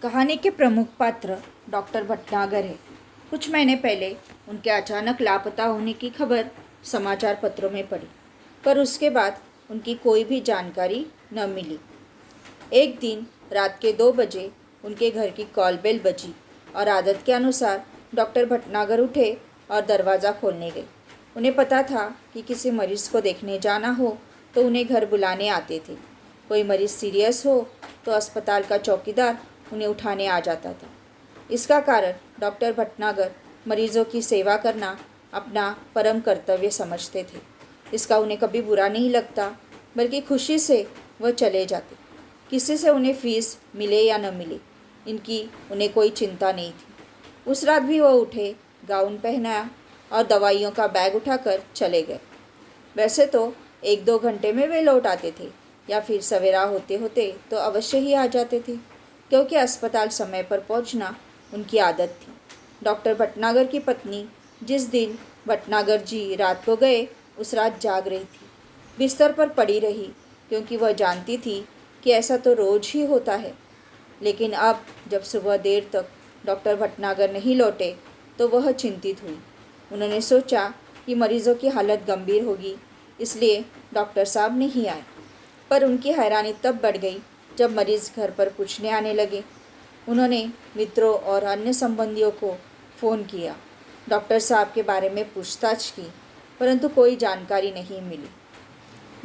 कहानी के प्रमुख पात्र डॉक्टर भटनागर है। कुछ महीने पहले उनके अचानक लापता होने की खबर समाचार पत्रों में पड़ी, पर उसके बाद उनकी कोई भी जानकारी न मिली। एक दिन रात के 2 बजे उनके घर की कॉल बेल बजी और आदत के अनुसार डॉक्टर भटनागर उठे और दरवाज़ा खोलने गए। उन्हें पता था कि किसी मरीज़ को देखने जाना हो तो उन्हें घर बुलाने आते थे। कोई मरीज़ सीरियस हो तो अस्पताल का चौकीदार उन्हें उठाने आ जाता था। इसका कारण डॉक्टर भटनागर मरीजों की सेवा करना अपना परम कर्तव्य समझते थे। इसका उन्हें कभी बुरा नहीं लगता, बल्कि खुशी से वह चले जाते। किसी से उन्हें फीस मिले या न मिले, इनकी उन्हें कोई चिंता नहीं थी। उस रात भी वह उठे, गाउन पहनाया और दवाइयों का बैग उठाकर चले गए। वैसे तो 1-2 घंटे में वे लौट आते थे, या फिर सवेरा होते होते तो अवश्य ही आ जाते थे, क्योंकि अस्पताल समय पर पहुंचना उनकी आदत थी। डॉक्टर भटनागर की पत्नी जिस दिन भटनागर जी रात को गए, उस रात जाग रही थी, बिस्तर पर पड़ी रही, क्योंकि वह जानती थी कि ऐसा तो रोज ही होता है। लेकिन अब जब सुबह देर तक डॉक्टर भटनागर नहीं लौटे तो वह चिंतित हुई। उन्होंने सोचा कि मरीजों की हालत गंभीर होगी, इसलिए डॉक्टर साहब नहीं आए। पर उनकी हैरानी तब बढ़ गई जब मरीज़ घर पर पूछने आने लगे। उन्होंने मित्रों और अन्य संबंधियों को फ़ोन किया, डॉक्टर साहब के बारे में पूछताछ की, परंतु कोई जानकारी नहीं मिली।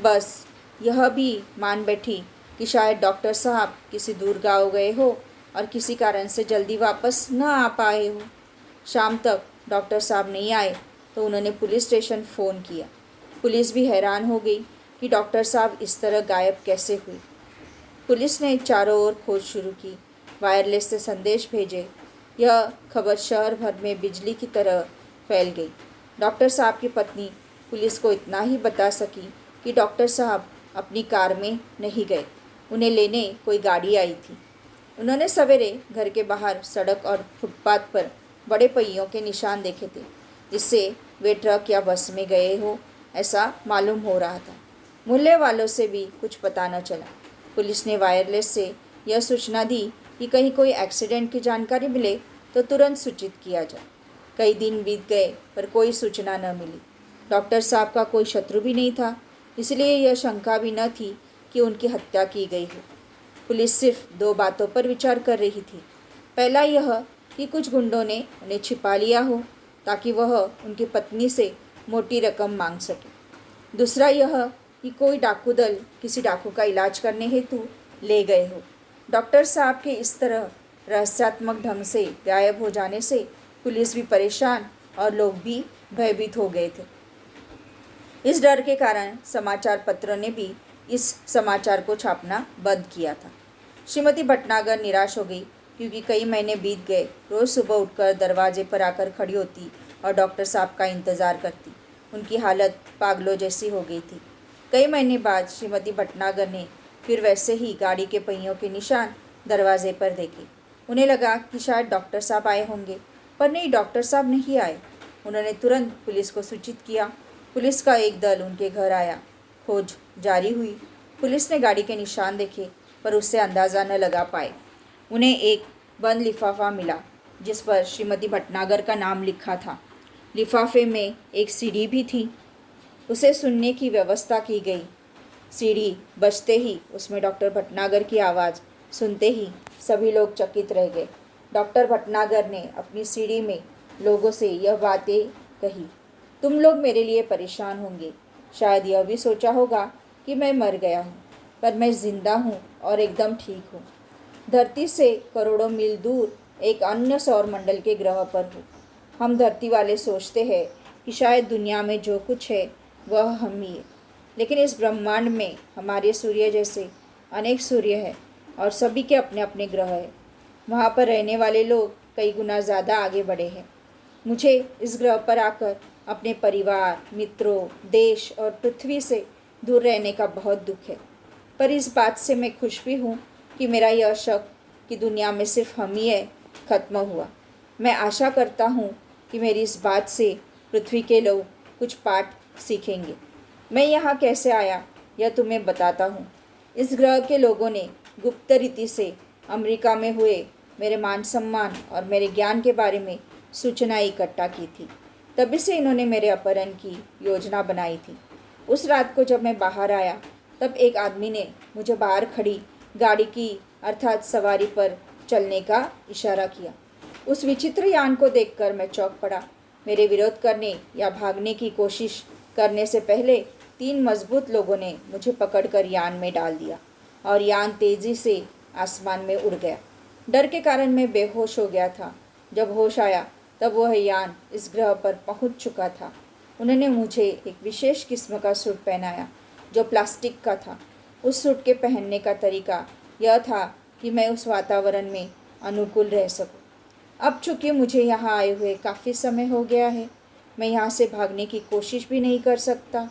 बस यह भी मान बैठी कि शायद डॉक्टर साहब किसी दूर गाँव गए हो और किसी कारण से जल्दी वापस न आ पाए हो। शाम तक डॉक्टर साहब नहीं आए तो उन्होंने पुलिस स्टेशन फ़ोन किया। पुलिस भी हैरान हो गई कि डॉक्टर साहब इस तरह गायब कैसे हुए। पुलिस ने चारों ओर खोज शुरू की, वायरलेस से संदेश भेजे। यह खबर शहर भर में बिजली की तरह फैल गई। डॉक्टर साहब की पत्नी पुलिस को इतना ही बता सकी कि डॉक्टर साहब अपनी कार में नहीं गए, उन्हें लेने कोई गाड़ी आई थी। उन्होंने सवेरे घर के बाहर सड़क और फुटपाथ पर बड़े पहियों के निशान देखे थे, जिससे वे ट्रक या बस में गए हो ऐसा मालूम हो रहा था। मोहल्ले वालों से भी कुछ पता न चला। पुलिस ने वायरलेस से यह सूचना दी कि कहीं कोई एक्सीडेंट की जानकारी मिले तो तुरंत सूचित किया जाए। कई दिन बीत गए पर कोई सूचना न मिली। डॉक्टर साहब का कोई शत्रु भी नहीं था, इसलिए यह शंका भी न थी कि उनकी हत्या की गई हो। पुलिस सिर्फ 2 बातों पर विचार कर रही थी। पहला यह कि कुछ गुंडों ने उन्हें छिपा लिया हो ताकि वह उनकी पत्नी से मोटी रकम मांग सके। दूसरा यह कि कोई डाकू दल किसी डाकू का इलाज करने हेतु ले गए हो। डॉक्टर साहब के इस तरह रहस्यात्मक ढंग से गायब हो जाने से पुलिस भी परेशान और लोग भी भयभीत हो गए थे। इस डर के कारण समाचार पत्रों ने भी इस समाचार को छापना बंद किया था। श्रीमती भटनागर निराश हो गई, क्योंकि कई महीने बीत गए। रोज़ सुबह उठकर दरवाजे पर आकर खड़ी होती और डॉक्टर साहब का इंतज़ार करती। उनकी हालत पागलों जैसी हो गई थी। कई महीने बाद श्रीमती भटनागर ने फिर वैसे ही गाड़ी के पहियों के निशान दरवाजे पर देखे। उन्हें लगा कि शायद डॉक्टर साहब आए होंगे, पर नहीं, डॉक्टर साहब नहीं आए। उन्होंने तुरंत पुलिस को सूचित किया। पुलिस का एक दल उनके घर आया। खोज जारी हुई। पुलिस ने गाड़ी के निशान देखे, पर उससे अंदाज़ा न लगा पाए। उन्हें एक बंद लिफाफा मिला, जिस पर श्रीमती भटनागर का नाम लिखा था। लिफाफे में एक सीडी भी थी। उसे सुनने की व्यवस्था की गई। सीडी बजते ही उसमें डॉक्टर भटनागर की आवाज़ सुनते ही सभी लोग चकित रह गए। डॉक्टर भटनागर ने अपनी सीडी में लोगों से यह बातें कही, तुम लोग मेरे लिए परेशान होंगे, शायद यह भी सोचा होगा कि मैं मर गया हूँ, पर मैं ज़िंदा हूँ और एकदम ठीक हूँ। धरती से करोड़ों मील दूर एक अन्य सौर मंडल के ग्रह पर हूँ। हम धरती वाले सोचते हैं कि शायद दुनिया में जो कुछ है वह हम ही है, लेकिन इस ब्रह्मांड में हमारे सूर्य जैसे अनेक सूर्य हैं और सभी के अपने अपने ग्रह हैं। वहाँ पर रहने वाले लोग कई गुना ज़्यादा आगे बढ़े हैं। मुझे इस ग्रह पर आकर अपने परिवार, मित्रों, देश और पृथ्वी से दूर रहने का बहुत दुख है, पर इस बात से मैं खुश भी हूँ कि मेरा यह शक कि दुनिया में सिर्फ हम ही है खत्म हुआ। मैं आशा करता हूँ कि मेरी इस बात से पृथ्वी के लोग कुछ पाठ सीखेंगे। मैं यहाँ कैसे आया यह तुम्हें बताता हूँ। इस ग्रह के लोगों ने गुप्त रीति से अमेरिका में हुए मेरे मान सम्मान और मेरे ज्ञान के बारे में सूचना इकट्ठा की थी। तभी से इन्होंने मेरे अपहरण की योजना बनाई थी। उस रात को जब मैं बाहर आया तब एक आदमी ने मुझे बाहर खड़ी गाड़ी की अर्थात सवारी पर चलने का इशारा किया। उस विचित्र यान को देखकर मैं चौंक पड़ा। मेरे विरोध करने या भागने की कोशिश करने से पहले 3 मजबूत लोगों ने मुझे पकड़कर यान में डाल दिया और यान तेजी से आसमान में उड़ गया। डर के कारण मैं बेहोश हो गया था। जब होश आया तब वह यान इस ग्रह पर पहुंच चुका था। उन्होंने मुझे एक विशेष किस्म का सूट पहनाया जो प्लास्टिक का था। उस सूट के पहनने का तरीका यह था कि मैं उस वातावरण में अनुकूल रह सकूं। अब चूँकि मुझे यहाँ आए हुए काफ़ी समय हो गया है, मैं यहाँ से भागने की कोशिश भी नहीं कर सकता।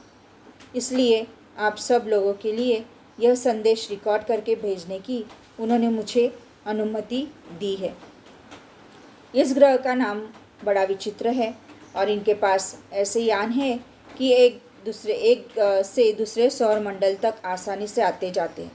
इसलिए आप सब लोगों के लिए यह संदेश रिकॉर्ड करके भेजने की उन्होंने मुझे अनुमति दी है। इस ग्रह का नाम बड़ा विचित्र है और इनके पास ऐसे यान हैं कि एक से दूसरे सौर मंडल तक आसानी से आते जाते हैं।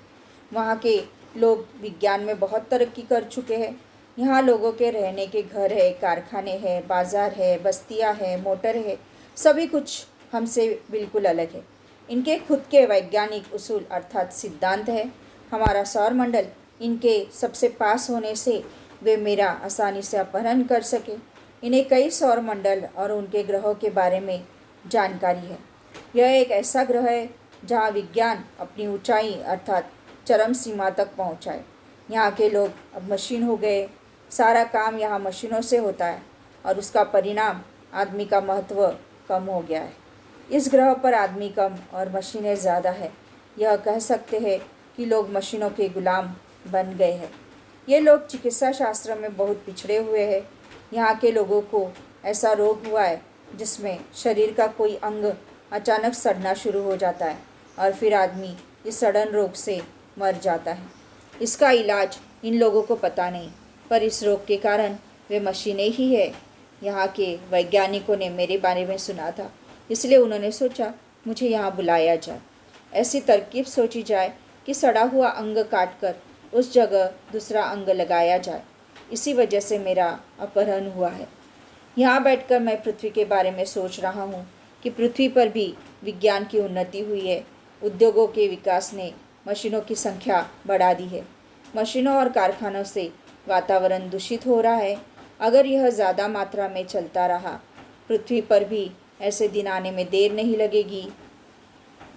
वहाँ के लोग विज्ञान में बहुत तरक्की कर चुके हैं। यहाँ लोगों के रहने के घर है, कारखाने हैं, बाज़ार है, बस्तियाँ हैं, मोटर है, सभी कुछ हमसे बिल्कुल अलग है। इनके खुद के वैज्ञानिक उसूल अर्थात सिद्धांत है। हमारा सौर मंडल इनके सबसे पास होने से वे मेरा आसानी से अपहरण कर सके। इन्हें कई सौर मंडल और उनके ग्रहों के बारे में जानकारी है। यह एक ऐसा ग्रह है जहाँ विज्ञान अपनी ऊंचाई अर्थात चरम सीमा तक पहुँचा है। यहाँ के लोग अब मशीन हो गए। सारा काम यहाँ मशीनों से होता है और उसका परिणाम आदमी का महत्व कम हो गया है। इस ग्रह पर आदमी कम और मशीनें ज़्यादा है। यह कह सकते हैं कि लोग मशीनों के गुलाम बन गए हैं। ये लोग चिकित्सा शास्त्र में बहुत पिछड़े हुए हैं। यहाँ के लोगों को ऐसा रोग हुआ है जिसमें शरीर का कोई अंग अचानक सड़ना शुरू हो जाता है और फिर आदमी इस सड़न रोग से मर जाता है। इसका इलाज इन लोगों को पता नहीं, पर इस रोग के कारण वे मशीनें ही है। यहाँ के वैज्ञानिकों ने मेरे बारे में सुना था, इसलिए उन्होंने सोचा मुझे यहाँ बुलाया जाए। ऐसी तरकीब सोची जाए कि सड़ा हुआ अंग काटकर उस जगह दूसरा अंग लगाया जाए। इसी वजह से मेरा अपहरण हुआ है। यहाँ बैठकर मैं पृथ्वी के बारे में सोच रहा हूँ कि पृथ्वी पर भी विज्ञान की उन्नति हुई है। उद्योगों के विकास ने मशीनों की संख्या बढ़ा दी है। मशीनों और कारखानों से वातावरण दूषित हो रहा है। अगर यह ज़्यादा मात्रा में चलता रहा, पृथ्वी पर भी ऐसे दिन आने में देर नहीं लगेगी।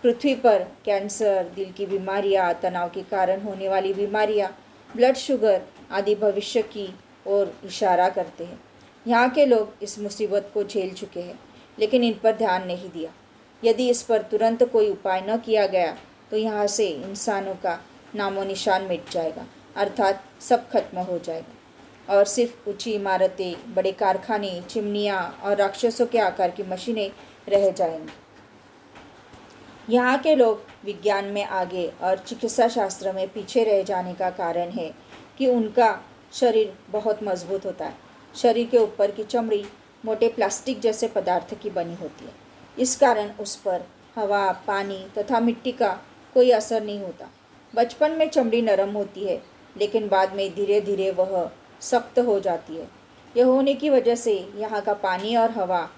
पृथ्वी पर कैंसर, दिल की बीमारियां, तनाव के कारण होने वाली बीमारियां, ब्लड शुगर आदि भविष्य की ओर इशारा करते हैं। यहाँ के लोग इस मुसीबत को झेल चुके हैं, लेकिन इन पर ध्यान नहीं दिया। यदि इस पर तुरंत कोई उपाय न किया गया तो यहाँ से इंसानों का नामो निशान मिट जाएगा, अर्थात सब खत्म हो जाएगा और सिर्फ ऊंची इमारतें, बड़े कारखाने, चिमनियाँ और राक्षसों के आकार की मशीनें रह जाएंगी। यहाँ के लोग विज्ञान में आगे और चिकित्सा शास्त्र में पीछे रह जाने का कारण है कि उनका शरीर बहुत मजबूत होता है। शरीर के ऊपर की चमड़ी मोटे प्लास्टिक जैसे पदार्थ की बनी होती है। इस कारण उस पर हवा, पानी तथा मिट्टी का कोई असर नहीं होता। बचपन में चमड़ी नरम होती है, लेकिन बाद में धीरे धीरे वह सख्त हो जाती है। यह होने की वजह से यहाँ का पानी और हवा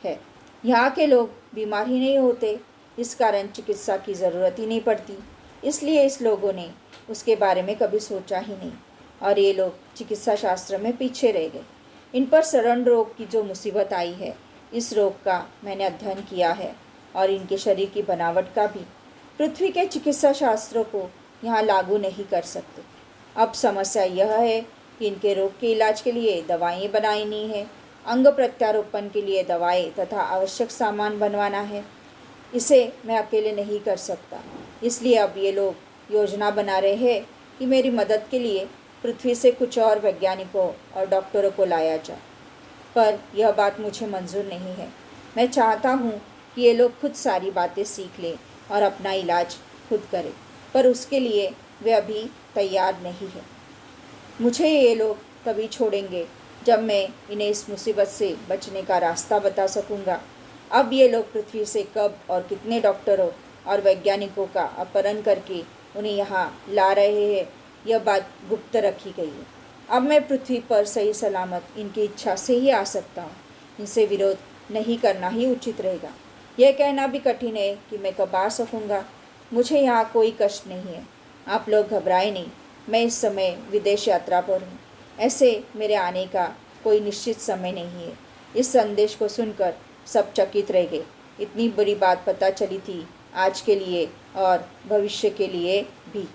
है। यहाँ के लोग बीमार ही नहीं होते, इस कारण चिकित्सा की ज़रूरत ही नहीं पड़ती। इसलिए इस लोगों ने उसके बारे में कभी सोचा ही नहीं और ये लोग चिकित्सा शास्त्र में पीछे रह गए। इन पर सड़न रोग की जो मुसीबत आई है, इस रोग का मैंने अध्ययन किया है और इनके शरीर की बनावट का भी। पृथ्वी के चिकित्सा शास्त्रों को यहाँ लागू नहीं कर सकते। अब समस्या यह है कि इनके रोग के इलाज के लिए दवाएं बनानी है, अंग प्रत्यारोपण के लिए दवाएं तथा आवश्यक सामान बनवाना है। इसे मैं अकेले नहीं कर सकता, इसलिए अब ये लोग योजना बना रहे हैं कि मेरी मदद के लिए पृथ्वी से कुछ और वैज्ञानिकों और डॉक्टरों को लाया जाए। पर यह बात मुझे मंजूर नहीं है। मैं चाहता हूँ कि ये लोग खुद सारी बातें सीख लें और अपना इलाज खुद करें, पर उसके लिए वे अभी तैयार नहीं है। मुझे ये लोग तभी छोड़ेंगे जब मैं इन्हें इस मुसीबत से बचने का रास्ता बता सकूँगा। अब ये लोग पृथ्वी से कब और कितने डॉक्टरों और वैज्ञानिकों का अपहरण करके उन्हें यहाँ ला रहे हैं, यह बात गुप्त रखी गई है। अब मैं पृथ्वी पर सही सलामत इनकी इच्छा से ही आ सकता हूँ। इनसे विरोध नहीं करना ही उचित रहेगा। यह कहना भी कठिन है कि मैं कब आ सकूँगा। मुझे यहाँ कोई कष्ट नहीं है। आप लोग घबराएं नहीं। मैं इस समय विदेश यात्रा पर हूँ। ऐसे मेरे आने का कोई निश्चित समय नहीं है। इस संदेश को सुनकर सब चकित रह गए। इतनी बड़ी बात पता चली थी आज के लिए और भविष्य के लिए भी।